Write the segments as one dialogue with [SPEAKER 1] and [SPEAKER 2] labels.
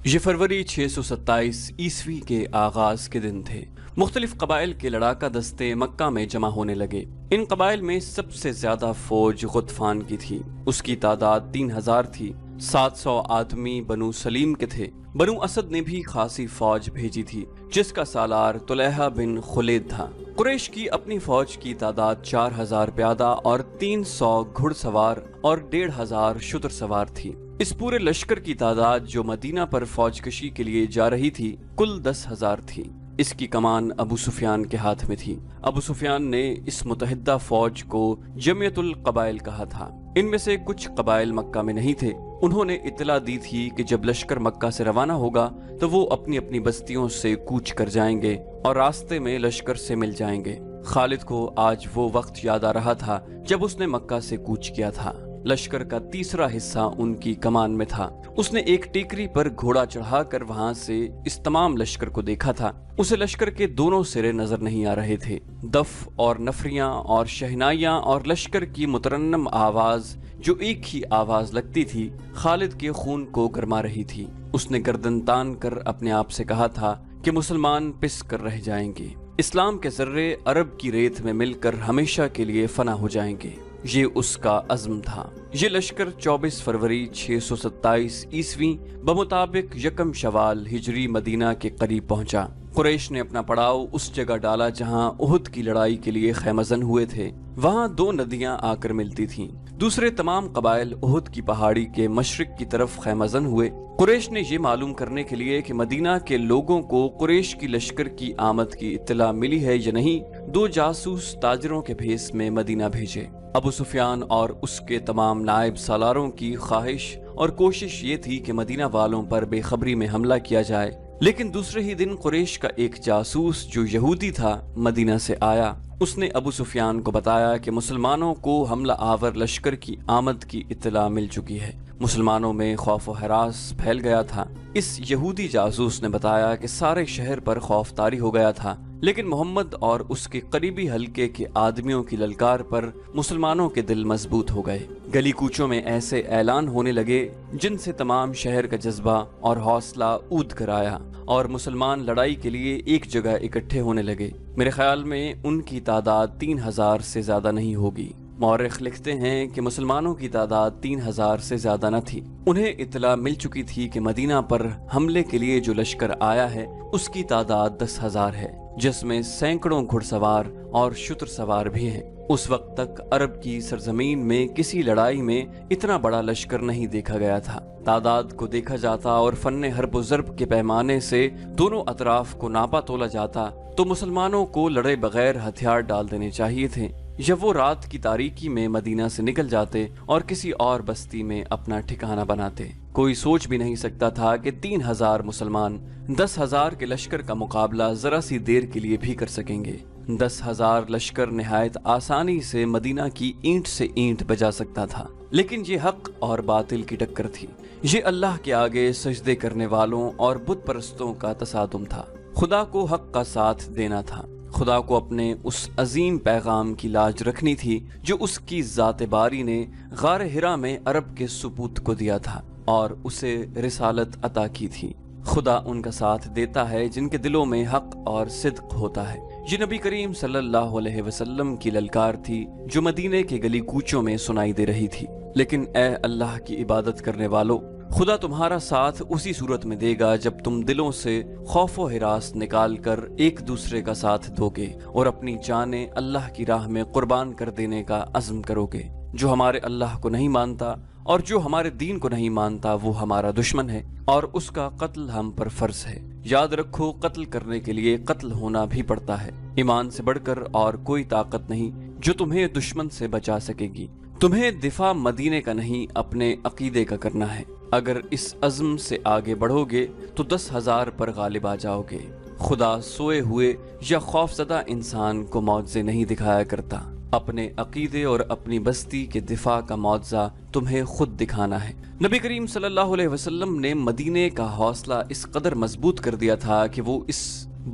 [SPEAKER 1] یہ फरवरी 627 ईस्वी के आगाज के दिन थे। मुख्तलिफ कबाइल के लड़ाका दस्ते मक्का में जमा होने लगे। इन कबाइल में सबसे ज्यादा फौज गुतफान की थी। उसकी तादाद 3000 थी। 700 आदमी बनु सलीम के थे। बनु असद ने भी खासी फौज भेजी थी, जिसका सालार तुलैहा बिन खुलेद था। कुरैश की अपनी फौज की तादाद 4000 प्यादा और 300 घुड़सवार और 1500 शुतर सवार थी। इस पूरे लश्कर की तादाद जो मदीना पर फौजकशी के लिए जा रही थी कुल 10,000 थी। इसकी कमान अबू सुफियान के हाथ में थी। अबू सुफियान ने इस मुतहिदा फौज को जमियतुल कबाइल कहा था। इनमें से कुछ कबाइल मक्का में नहीं थे। उन्होंने इत्तला दी थी कि जब लश्कर मक्का से रवाना होगा तो वो अपनी अपनी बस्तियों से कूच कर जाएंगे और रास्ते में लश्कर से मिल जाएंगे। खालिद को आज वो वक्त याद आ रहा था जब उसने मक्का से कूच किया था। लश्कर का तीसरा हिस्सा उनकी कमान में था। उसने एक टेकरी पर घोड़ा चढ़ाकर वहां से इस तमाम लश्कर को देखा था। उसे लश्कर के दोनों सिरे नजर नहीं आ रहे थे। दफ और नफरियां और शहनाइयां और लश्कर की मुतरन्नम आवाज जो एक ही आवाज लगती थी खालिद के खून को गरमा रही थी। उसने गर्दन तान कर अपने आप से कहा था कि मुसलमान पिस कर रह जाएंगे। इस्लाम के जर्रे अरब की रेत में मिलकर हमेशा के लिए फना हो जाएंगे। ये उसका अज़्म था। ये लश्कर 24 फरवरी 627 ईस्वी बमुताबिक यकम शवाल हिजरी मदीना के करीब पहुंचा। कुरैश ने अपना पड़ाव उस जगह डाला जहां उहुद की लड़ाई के लिए खैमजन हुए थे। वहां दो नदियां आकर मिलती थीं। दूसरे तमाम कबाइल उहुद की पहाड़ी के मशरिक की तरफ खैमजन हुए। कुरैश ने ये मालूम करने के लिए कि मदीना के लोगों को कुरैश की लश्कर की आमद की इत्तला मिली है या नहीं, दो जासूस ताजरों के भेस में मदीना भेजे। अबू सुफियान और उसके तमाम नायब सालारों की ख्वाहिश और कोशिश ये थी कि मदीना वालों पर बेखबरी में हमला किया जाए। लेकिन दूसरे ही दिन कुरैश का एक जासूस जो यहूदी था मदीना से आया। उसने अबू सुफियान को बताया कि मुसलमानों को हमला आवर लश्कर की आमद की इत्तला मिल चुकी है। मुसलमानों में खौफ व हरास फैल गया था। इस यहूदी जासूस ने बताया कि सारे शहर पर खौफ तारी हो गया था, लेकिन मोहम्मद और उसके करीबी हल्के के आदमियों की ललकार पर मुसलमानों के दिल मजबूत हो गए। गली कूचों में ऐसे ऐलान होने लगे जिनसे तमाम शहर का जज्बा और हौसला ऊद कर आया और मुसलमान लड़ाई के लिए एक जगह इकट्ठे होने लगे। मेरे ख्याल में उनकी तादाद 3000 से ज्यादा नहीं होगी। मौरख लिखते हैं कि मुसलमानों की तादाद 3000 से ज्यादा न थी। उन्हें इत्तला मिल चुकी थी कि मदीना पर हमले के लिए जो लश्कर आया है उसकी तादाद 10,000 है, जिसमें सैकड़ों घुड़सवार और शुतर सवार भी हैं। उस वक्त तक अरब की सरजमीन में किसी लड़ाई में इतना बड़ा लश्कर नहीं देखा गया था। तादाद को देखा जाता और फन्ने हर्ब ज़र्ब के पैमाने से दोनों अतराफ को नापा तोला जाता तो मुसलमानों को लड़े बगैर हथियार डाल देने चाहिए थे, या वो रात की तारीकी में मदीना से निकल जाते और किसी और बस्ती में अपना ठिकाना बनाते। कोई सोच भी नहीं सकता था कि 3000 मुसलमान 10,000 के लश्कर का मुकाबला जरा सी देर के लिए भी कर सकेंगे। 10,000 लश्कर निहायत आसानी से मदीना की ईंट से ईंट बजा सकता था, लेकिन ये हक और बातिल की टक्कर थी। ये अल्लाह के आगे सजदे करने वालों और बुत परस्तों का तसादुम था। खुदा को हक का साथ देना था। खुदा को अपने उस अजीम पैगाम की लाज रखनी थी जो उसकी ज़ात बारी ने गार हिरा में अरब के सुपूत को दिया था और उसे रिसालत अता की थी। खुदा उनका साथ देता है जिनके दिलों में हक और सिद्क होता है। ये नबी करीम सल्लल्लाहु अलैहि वसल्लम की ललकार थी जो मदीने के गली कूचों में सुनाई दे रही थी। लेकिन ए अल्लाह की इबादत करने वालों, खुदा तुम्हारा साथ उसी सूरत में देगा जब तुम दिलों से खौफ व हिरास निकाल कर एक दूसरे का साथ दोगे और अपनी जानें अल्लाह की राह में कुर्बान कर देने का अज़्म करोगे। जो हमारे अल्लाह को नहीं मानता और जो हमारे दीन को नहीं मानता वो हमारा दुश्मन है और उसका कत्ल हम पर फर्ज है। याद रखो, कत्ल करने के लिए कत्ल होना भी पड़ता है। ईमान से बढ़कर और कोई ताकत नहीं जो तुम्हें दुश्मन से बचा सकेगी। तुम्हें दिफा मदीने का नहीं अपने अकीदे का करना है। अगर इस अज़्म से आगे बढ़ोगे तो 10,000 पर गालिब आ जाओगे। खुदा सोए हुए या खौफजदा इंसान को मौज़े नहीं दिखाया करता। अपने अकीदे और अपनी बस्ती के दिफा का मौज़ा तुम्हें खुद दिखाना है। नबी करीम सल्लल्लाहु अलैहि वसल्लम ने मदीने का हौसला इस कदर मजबूत कर दिया था कि वो इस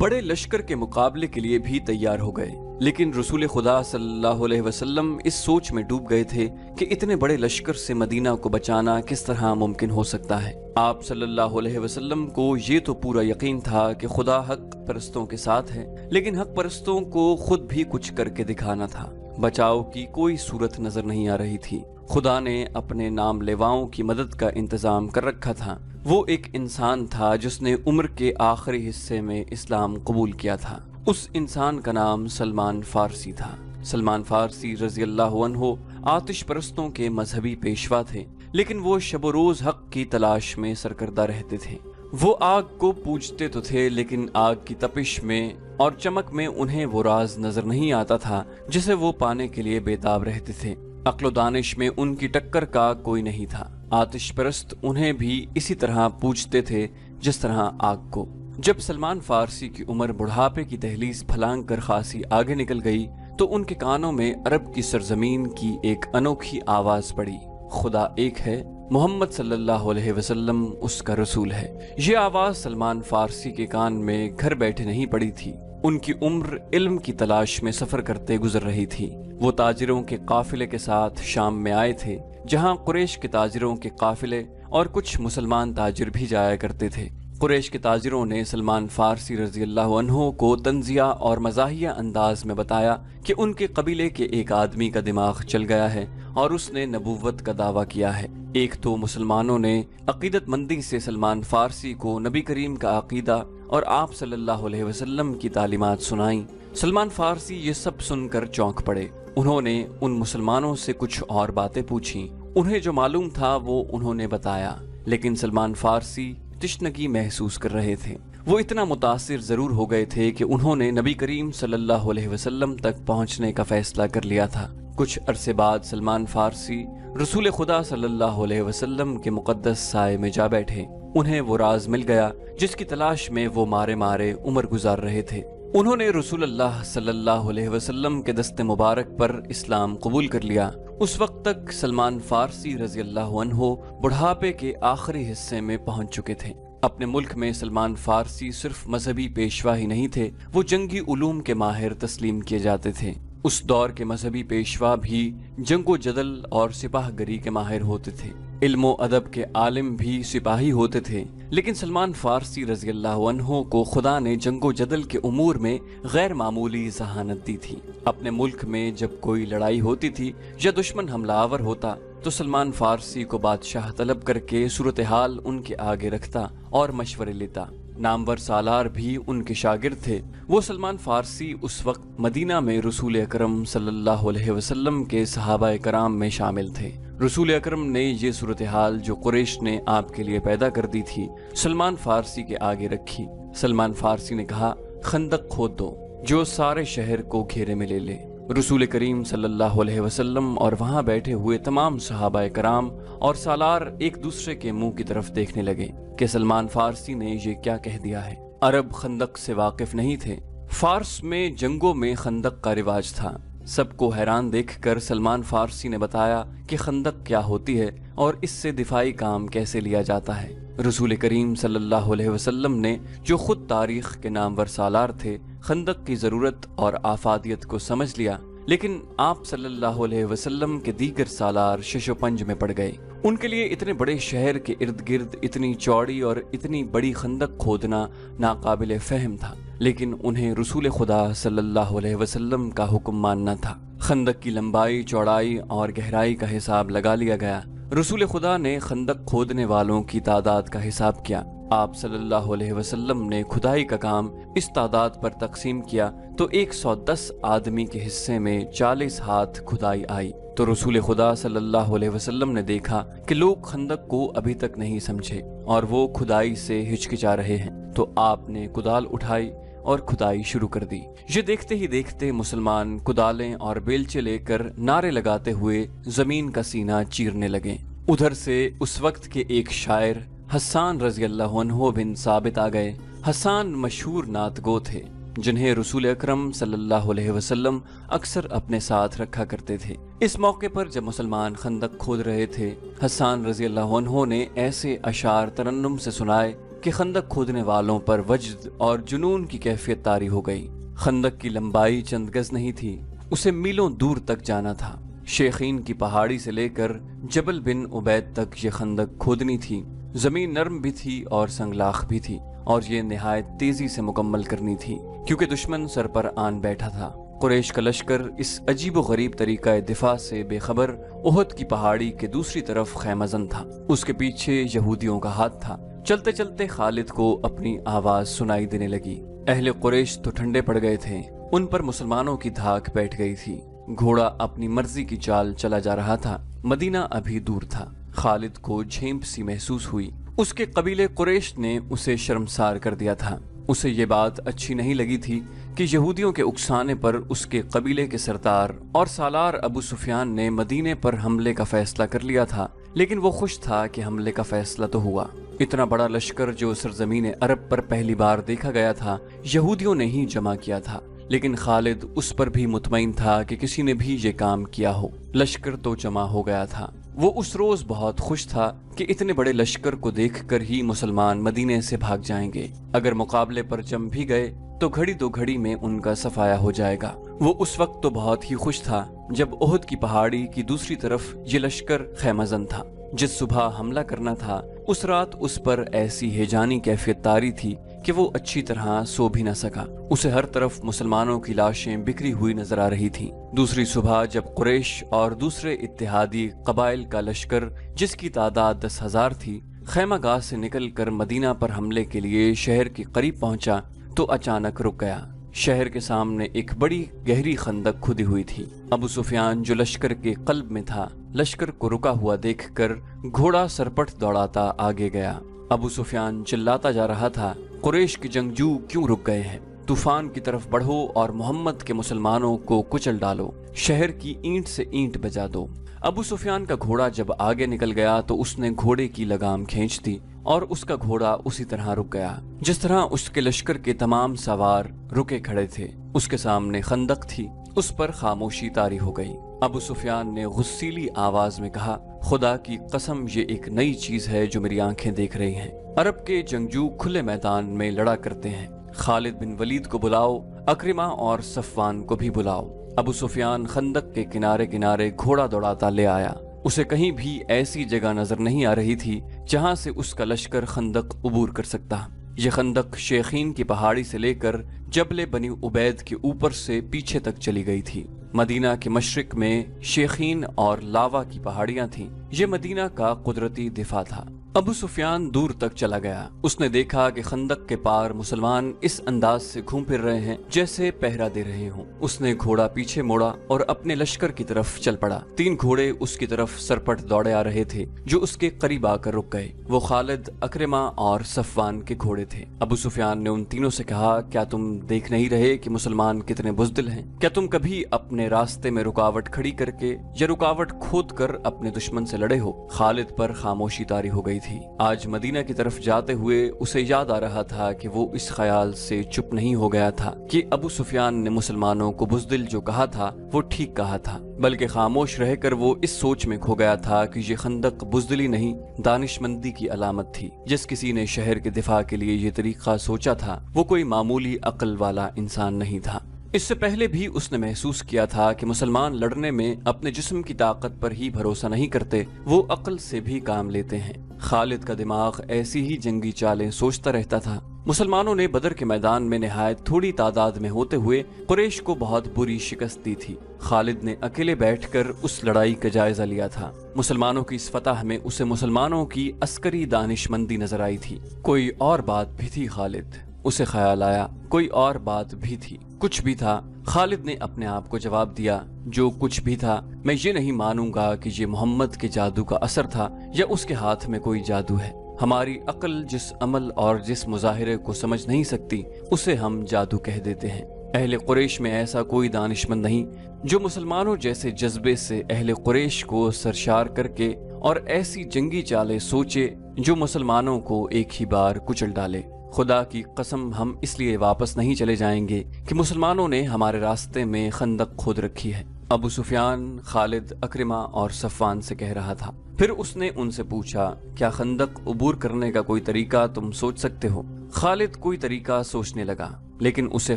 [SPEAKER 1] बड़े लश्कर के मुकाबले के लिए भी तैयार हो गए। لیکن رسول خدا صلی اللہ علیہ وسلم اس سوچ میں ڈوب گئے تھے کہ اتنے بڑے لشکر سے مدینہ کو بچانا کس طرح ممکن ہو سکتا ہے۔ آپ صلی اللہ علیہ وسلم کو یہ تو پورا یقین تھا کہ خدا حق پرستوں کے ساتھ ہے، لیکن حق پرستوں کو خود بھی کچھ کر کے دکھانا تھا۔ بچاؤ کی کوئی صورت نظر نہیں آ رہی تھی۔ خدا نے اپنے نام لیواؤں کی مدد کا انتظام کر رکھا تھا۔ وہ ایک انسان تھا جس نے عمر کے آخری حصے میں اسلام قبول کیا تھا۔ اس انسان کا نام سلمان فارسی تھا۔ سلمان فارسی رضی اللہ عنہ آتش پرستوں کے مذہبی پیشوا تھے، لیکن وہ شب و روز حق کی تلاش میں سرکردہ رہتے تھے۔ وہ آگ کو پوجتے تو تھے، لیکن آگ کی تپش میں اور چمک میں انہیں وہ راز نظر نہیں آتا تھا جسے وہ پانے کے لیے بےتاب رہتے تھے۔ عقل و دانش میں ان کی ٹکر کا کوئی نہیں تھا۔ آتش پرست انہیں بھی اسی طرح پوجتے تھے جس طرح آگ کو۔ جب سلمان فارسی کی عمر بڑھاپے کی دہلیز پھلانگ کر خاصی آگے نکل گئی تو ان کے کانوں میں عرب کی سرزمین کی ایک انوکھی آواز پڑی، خدا ایک ہے، محمد صلی اللہ علیہ وسلم اس کا رسول ہے۔ یہ آواز سلمان فارسی کے کان میں گھر بیٹھے نہیں پڑی تھی۔ ان کی عمر علم کی تلاش میں سفر کرتے گزر رہی تھی۔ وہ تاجروں کے قافلے کے ساتھ شام میں آئے تھے، جہاں قریش کے تاجروں کے قافلے اور کچھ مسلمان تاجر بھی جایا کرتے تھے۔ قریش کے تاجروں نے سلمان فارسی رضی اللہ عنہ کو طنزیہ اور مزاحیہ انداز میں بتایا کہ ان کے قبیلے کے ایک آدمی کا دماغ چل گیا ہے اور اس نے نبوت کا دعویٰ کیا ہے۔ ایک تو مسلمانوں نے عقیدت مندی سے سلمان فارسی کو نبی کریم کا عقیدہ اور آپ صلی اللہ علیہ وسلم کی تعلیمات سنائیں۔ سلمان فارسی یہ سب سن کر چونک پڑے۔ انہوں نے ان مسلمانوں سے کچھ اور باتیں پوچھیں۔ انہیں جو معلوم تھا وہ انہوں نے بتایا، لیکن سلمان فارسی تشنگی محسوس کر رہے تھے۔ وہ اتنا متاثر ضرور ہو گئے تھے کہ انہوں نے نبی کریم صلی اللہ علیہ وسلم تک پہنچنے کا فیصلہ کر لیا تھا۔ کچھ عرصے بعد سلمان فارسی رسول خدا صلی اللہ علیہ وسلم کے مقدس سائے میں جا بیٹھے۔ انہیں وہ راز مل گیا جس کی تلاش میں وہ مارے مارے عمر گزار رہے تھے۔ انہوں نے رسول اللہ صلی اللہ علیہ وسلم کے دست مبارک پر اسلام قبول کر لیا۔ اس وقت تک سلمان فارسی رضی اللہ عنہ بڑھاپے کے آخری حصے میں پہنچ چکے تھے۔ اپنے ملک میں سلمان فارسی صرف مذہبی پیشوا ہی نہیں تھے، وہ جنگی علوم کے ماہر تسلیم کیے جاتے تھے۔ اس دور کے مذہبی پیشوا بھی جنگ و جدل اور سپاہ گری کے ماہر ہوتے تھے۔ علم و ادب کے عالم بھی سپاہی ہوتے تھے، لیکن سلمان فارسی رضی اللہ عنہ کو خدا نے جنگ و جدل کے امور میں غیر معمولی ذہانت دی تھی۔ اپنے ملک میں جب کوئی لڑائی ہوتی تھی یا دشمن حملہ آور ہوتا تو سلمان فارسی کو بادشاہ طلب کر کے صورتحال ان کے آگے رکھتا اور مشورے لیتا۔ نامور سالار بھی ان کے شاگرد تھے۔ وہ سلمان فارسی اس وقت مدینہ میں رسول اکرم صلی اللہ علیہ وسلم کے صحابہ کرام میں شامل تھے۔ رسول اکرم نے یہ صورتحال جو قریش نے آپ کے لیے پیدا کر دی تھی سلمان فارسی کے آگے رکھی۔ سلمان فارسی نے کہا، خندق کھود دو جو سارے شہر کو گھیرے میں لے لے۔ رسول کریم صلی اللہ علیہ وسلم اور وہاں بیٹھے ہوئے تمام صحابہ کرام اور سالار ایک دوسرے کے منہ کی طرف دیکھنے لگے کہ سلمان فارسی نے یہ کیا کہہ دیا ہے۔ عرب خندق سے واقف نہیں تھے۔ فارس میں جنگوں میں خندق کا رواج تھا۔ سب کو حیران دیکھ کر سلمان فارسی نے بتایا کہ خندق کیا ہوتی ہے اور اس سے دفاعی کام کیسے لیا جاتا ہے۔ رسول کریم صلی اللہ علیہ وسلم نے جو خود تاریخ کے نامور سالار تھے خندق کی ضرورت اور آفادیت کو سمجھ لیا، لیکن آپ صلی اللہ علیہ وسلم کے دیگر سالار شش و پنج میں پڑ گئے۔ ان کے لیے اتنے بڑے شہر کے ارد گرد اتنی چوڑی اور اتنی بڑی خندق کھودنا ناقابل فہم تھا، لیکن انہیں رسول خدا صلی اللہ علیہ وسلم کا حکم ماننا تھا۔ خندق کی لمبائی، چوڑائی اور گہرائی کا حساب لگا لیا گیا۔ رسول خدا نے خندق کھودنے والوں کی تعداد کا حساب کیا۔ آپ صلی اللہ علیہ وسلم نے کھدائی کا کام اس تعداد پر تقسیم کیا تو 110 آدمی کے حصے میں 40 ہاتھ کھدائی آئی۔ تو رسول خدا صلی اللہ علیہ وسلم نے دیکھا کہ لوگ خندق کو ابھی تک نہیں سمجھے اور وہ کھدائی سے ہچکچا رہے ہیں، تو آپ نے کدال اٹھائی اور کھدائی شروع کر دی۔ یہ دیکھتے ہی دیکھتے مسلمان کدالیں اور بیلچے لے کر نعرے لگاتے ہوئے زمین کا سینہ چیرنے لگے۔ ادھر سے اس وقت کے ایک شاعر حسان رضی اللہ عنہ بن ثابت آ گئے۔ حسان مشہور نعت گو تھے جنہیں رسول اکرم صلی اللہ علیہ وسلم اکثر اپنے ساتھ رکھا کرتے تھے۔ اس موقع پر جب مسلمان خندق کھود رہے تھے، حسان رضی اللہ عنہ نے ایسے اشعار ترنم سے سنائے کہ خندق کھودنے والوں پر وجد اور جنون کی کیفیت طاری ہو گئی۔ खंदक की लंबाई चंद गज नहीं थी, उसे मीलों दूर तक जाना था। शेखीन की पहाड़ी से लेकर जबल बिन उबैद तक ये खंदक खोदनी थी। जमीन नरम भी थी और संगलाख भी थी, और ये निहायत तेजी से मुकम्मल करनी थी, क्योंकि दुश्मन सर पर आन बैठा था। कुरैश का लश्कर इस अजीब गरीब तरीका दिफा से बेखबर उहद की पहाड़ी के दूसरी तरफ खैमजन था। उसके पीछे यहूदियों का हाथ था। चलते चलते खालिद को अपनी आवाज सुनाई देने लगी। अहले कुरैश तो ठंडे पड़ गए थे, उन पर मुसलमानों की धाक बैठ गई थी। घोड़ा अपनी मर्जी की चाल चला जा रहा था। मदीना अभी दूर था। खालिद को झेंप सी महसूस हुई। उसके कबीले कुरैश ने उसे शर्मसार कर दिया था। उसे ये बात अच्छी नहीं लगी थी कि यहूदियों के उकसाने पर उसके कबीले के सरदार और सालार अबू सुफियान ने मदीने पर हमले का फैसला कर लिया था। लेकिन वो खुश था कि हमले का फैसला तो हुआ। इतना बड़ा लश्कर जो सरजमीन अरब पर पहली बार देखा गया था, यहूदियों ने ही जमा किया था। लेकिन खालिद उस पर भी मुतमईन था कि किसी ने भी ये काम किया हो। लश्कर तो जमा हो गया था। वो उस रोज बहुत खुश था कि इतने बड़े लश्कर को देखकर ही मुसलमान मदीने से भाग जाएंगे। अगर मुकाबले पर जम भी गए तो घड़ी दो घड़ी में उनका सफाया हो जाएगा। वो उस वक्त तो बहुत ही खुश था जब उहद की पहाड़ी की दूसरी तरफ ये लश्कर खैमजन था। जिस सुबह हमला करना था, उस रात उस पर ऐसी हेजानी कैफियत तारी थी कि वो अच्छी तरह सो भी न सका। उसे हर तरफ मुसलमानों की लाशें बिखरी हुई नजर आ रही थी। दूसरी सुबह जब कुरैश और दूसरे इत्तेहादी कबाइल का लश्कर, जिसकी तादाद 10,000 थी, खैमागाह से निकलकर मदीना पर हमले के लिए शहर के करीब पहुंचा तो अचानक रुक गया। शहर के सामने एक बड़ी गहरी खंदक खुदी हुई थी। अबू सुफियान जो लश्कर के कल्ब में था, लश्कर को रुका हुआ देखकर घोड़ा सरपट दौड़ाता आगे गया। अबू सुफियान चिल्लाता जा रहा था, कुरैश के जंगजू क्यों रुक गए हैं? तूफान की तरफ बढ़ो और मोहम्मद के मुसलमानों को कुचल डालो, शहर की ईंट से ईंट बजा दो। अबू सुफियान का घोड़ा जब आगे निकल गया तो उसने घोड़े की लगाम खींच दी और उसका घोड़ा उसी तरह रुक गया जिस तरह उसके लश्कर के तमाम सवार रुके खड़े थे। उसके सामने खंदक थी, उस पर खामोशी तारी हो गई। अबू सुफियान ने गुस्सीली आवाज में कहा, खुदा की कसम, ये एक नई चीज है जो मेरी आंखें देख रही हैं। अरब के जंगजू खुले मैदान में लड़ा करते हैं। खालिद बिन वलीद को बुलाओ, अक्रिमा और सफवान को भी बुलाओ। अबू सुफियान खंदक के किनारे किनारे घोड़ा दौड़ाता ले आया। उसे कहीं भी ऐसी जगह नजर नहीं आ रही थी जहां से उसका लश्कर खंदक उबूर कर सकता। यह खंदक शेखीन की पहाड़ी से लेकर जबले बनी उबैद के ऊपर से पीछे तक चली गई थी। मदीना के मशरिक में शेखीन और लावा की पहाड़ियां थीं। ये मदीना का कुदरती दिफा था। अबू सुफियान दूर तक चला गया। उसने देखा कि खंदक के पार मुसलमान इस अंदाज से घूम फिर रहे हैं जैसे पहरा दे रहे हों। उसने घोड़ा पीछे मोड़ा और अपने लश्कर की तरफ चल पड़ा। 3 घोड़े उसकी तरफ सरपट दौड़े आ रहे थे जो उसके करीब आकर रुक गए। वो खालिद, अक्रिमा और सफवान के घोड़े थे। अबू सुफियान ने उन तीनों से कहा, क्या तुम देख नहीं रहे कि मुसलमान कितने बुज़दिल हैं? क्या तुम कभी अपने रास्ते में रुकावट खड़ी करके या रुकावट खोद कर अपने दुश्मन से लड़े हो? खालिद पर खामोशी तारी हो गई थी। आज मदीना की तरफ जाते हुए उसे याद आ रहा था कि वो इस ख्याल से चुप नहीं हो गया था कि अबू सुफियान ने मुसलमानों को बुज़दिल जो कहा था वो ठीक कहा था, बल्कि खामोश रहकर वो इस सोच में खो गया था कि ये खंदक बुज़दिली नहीं, दानिशमंदी की अलामत थी। जिस किसी ने शहर के दिफा के लिए ये तरीका सोचा था वो कोई मामूली अक्ल वाला इंसान नहीं था। इससे पहले भी उसने महसूस किया था कि मुसलमान लड़ने में अपने जिस्म की ताकत पर ही भरोसा नहीं करते, वो अक्ल से भी काम लेते हैं। खालिद का दिमाग ऐसी ही जंगी चालें सोचता रहता था। मुसलमानों ने बदर के मैदान में निहायत थोड़ी तादाद में होते हुए कुरैश को बहुत बुरी शिकस्त दी थी। खालिद ने अकेले बैठकर उस लड़ाई का जायजा लिया था। मुसलमानों की इस फतह में उसे मुसलमानों की अस्करी दानिशमंदी नजर आई थी। कोई और बात भी थी खालिद, उसे ख्याल आया, कोई और बात भी थी। कुछ भी था, खालिद ने अपने आप को जवाब दिया, जो कुछ भी था मैं ये नहीं मानूंगा कि ये मोहम्मद के जादू का असर था या उसके हाथ में कोई जादू है। हमारी अक्ल जिस अमल और जिस मुजाहिरे को समझ नहीं सकती उसे हम जादू कह देते हैं। अहले कुरैश में ऐसा कोई दानिशमंद नहीं जो मुसलमानों जैसे जज्बे से अहले कुरैश को सरशार करके और ऐसी जंगी चालें सोचे जो मुसलमानों को एक ही बार कुचल डाले। खुदा की कसम, हम इसलिए वापस नहीं चले जाएंगे कि मुसलमानों ने हमारे रास्ते में खंदक खोद रखी है। अबू सुफियान खालिद, अक्रिमा और सफवान से कह रहा था। फिर उसने उनसे पूछा, क्या खंदक उबूर करने का कोई तरीका तुम सोच सकते हो? खालिद कोई तरीका सोचने लगा। लेकिन उसे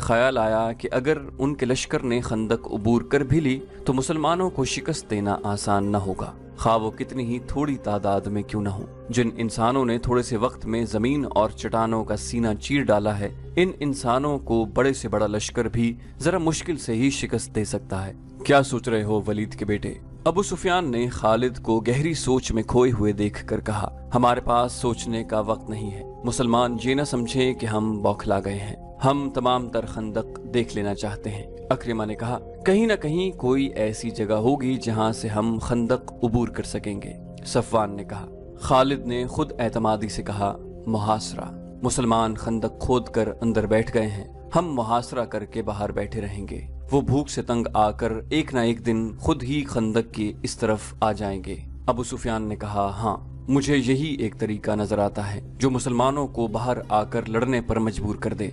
[SPEAKER 1] ख्याल आया कि अगर उनके लश्कर ने खंदक अबूर कर भी ली तो मुसलमानों को शिकस्त देना आसान न होगा, खा वो कितनी ही थोड़ी तादाद में क्यों न हो। जिन इंसानों ने थोड़े से वक्त में जमीन और चट्टानों का सीना चीर डाला है, इन इंसानों को बड़े से बड़ा लश्कर भी जरा मुश्किल से ही शिकस्त दे सकता है। क्या सोच रहे हो वलीद के बेटे? अबू सुफियान ने खालिद को गहरी सोच में खोए हुए देखकर कहा, हमारे पास सोचने का वक्त नहीं है। मुसलमान ये न समझें कि हम बौखला गए हैं, हम तमाम तर खंदक देख लेना चाहते हैं। अक्रिमा ने कहा, कहीं न कहीं कोई ऐसी जगह होगी जहां से हम खंदक अबूर कर सकेंगे। सफवान ने कहा। खालिद ने खुद एतमादी से कहा, मुहासरा। मुसलमान खंदक खोद कर अंदर बैठ गए हैं, हम मुहासरा करके बाहर बैठे रहेंगे। वो भूख से तंग आकर एक ना एक दिन खुद ही खंदक की इस तरफ आ जाएंगे। अबू सुफियान ने कहा, हाँ, मुझे यही एक तरीका नजर आता है जो मुसलमानों को बाहर आकर लड़ने पर मजबूर कर दे।